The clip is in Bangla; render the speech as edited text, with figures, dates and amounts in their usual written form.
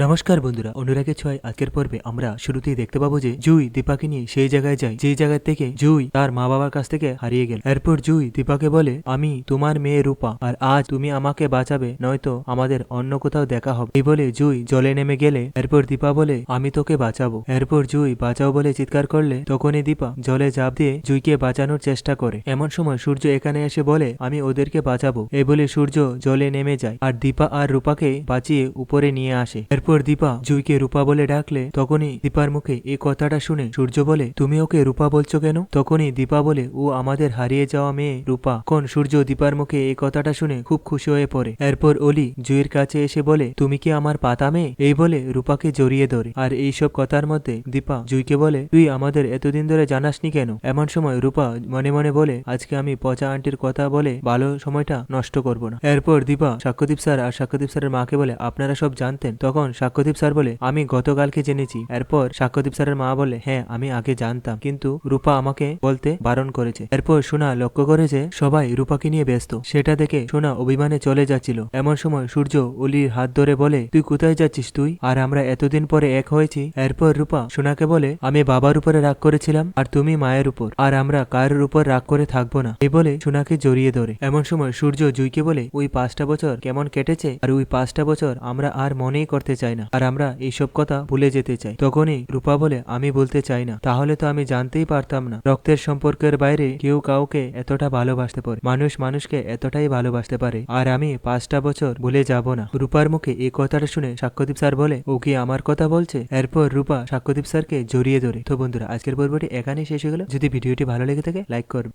নমস্কার বন্ধুরা, অনুরাগের ছোঁয়ায় আজকের পর্বে আমরা শুরুতেই দেখতে পাবো যে জুই দীপাকে নিয়ে সেই জায়গায় যায় যেই জায়গা থেকে জুই তার মা বাবার কাছ থেকে হারিয়ে গেল। এরপর জুই দীপাকে বলে, আমি তোমার মেয়ে রূপা, আর আজ তুমি আমাকে বাঁচাবে, নয়তো আমাদের অন্য কোথাও দেখা হবে। এই বলে জুই জলে নেমে গেলে এরপর দীপা বলে, আমি তোকে বাঁচাবো। এরপর জুই বাঁচাও বলে চিৎকার করলে তখনই দীপা জলে ঝাঁপ দিয়ে জুইকে বাঁচানোর চেষ্টা করে। এমন সময় সূর্য এখানে এসে বলে, আমি ওদেরকে বাঁচাবো। এই বলে সূর্য জলে নেমে যায় আর দীপা আর রূপাকে বাঁচিয়ে উপরে নিয়ে আসে। এরপর দীপা জুইকে রূপা বলে ডাকলে তখনই দীপার মুখে এই কথাটা শুনে সূর্য বলে, তুমি ওকে রূপা বলছো কেন? তখনই দীপা বলে, ও আমাদের হারিয়ে যাওয়া মেয়ে রূপা। কোন সূর্য দীপার মুখে এই কথাটা শুনে খুব খুশি হয়ে পড়ে। এরপর অলি জুইয়ের কাছে এসে বলে, তুমি কি আমার পাতা মেয়ে? এই বলে রূপাকে জড়িয়ে ধরে। আর এইসব কথার মধ্যে দীপা জুইকে বলে, তুই আমাদের এতদিন ধরে জানাসনি কেন? এমন সময় রূপা মনে মনে বলে, আজকে আমি পচা আন্টির কথা বলে ভালো সময়টা নষ্ট করব না। এরপর দীপা সাক্ষ্যদীপ স্যার আর সাক্ষ্যদীপ স্যারের মাকে বলে, আপনারা সব জানতেন? তখন সাক্ষ্যদীপ স্যার বলে, আমি গতকালকে জেনেছি। এরপর সাক্ষ্যদীপ স্যারের মা বলে, হ্যাঁ আমি আগে জানতাম, কিন্তু রূপা আমাকে বলতে বারণ করেছে। এরপর সোনা লক্ষ্য করে যে সবাই রূপাকে নিয়ে ব্যস্ত। সেটা দেখে সোনা অভিমানে চলে যাচ্ছিল। এমন সময় সূর্য অলির হাত ধরে বলে, তুই কোথায় যাচ্ছিস তুই? আর আমরা এতদিন পরে এক হয়েছি। এরপর রূপা সোনাকে বলে, আমি বাবার উপরে রাগ করেছিলাম আর তুমি মায়ের উপর, আর আমরা কারোর উপর রাগ করে থাকবো না। এই বলে সোনাকে জড়িয়ে ধরে। এমন সময় সূর্য জুইকে বলে, ওই 5টা বছর কেমন কেটেছে, আর ওই 5টা বছর আমরা আর মনেই করতে চাই না, আর আমরা এইসব কথা ভুলে যেতে চাই। তখনই রূপা বলে, আমি বলতে চাই না, তাহলে তো আমি জানতেই পারতাম না রক্তের সম্পর্কের বাইরে কেউ কাউকে এতটা ভালোবাসতে পারে, মানুষ মানুষকে এতটাই ভালোবাসতে পারে, আর আমি 5টা বছর ভুলে যাব না। রূপার মুখে এই কথাটা শুনে সাক্ষ্যদীপ স্যার বলে, ও কি আমার কথা বলছে? এরপর রূপা সাক্ষ্যদীপ স্যারকে জড়িয়ে ধরে। তো বন্ধুরা, আজকের পর্বটি এখানেই শেষ হয়ে গেল। যদি ভিডিওটি ভালো লেগে থাকে লাইক করবে।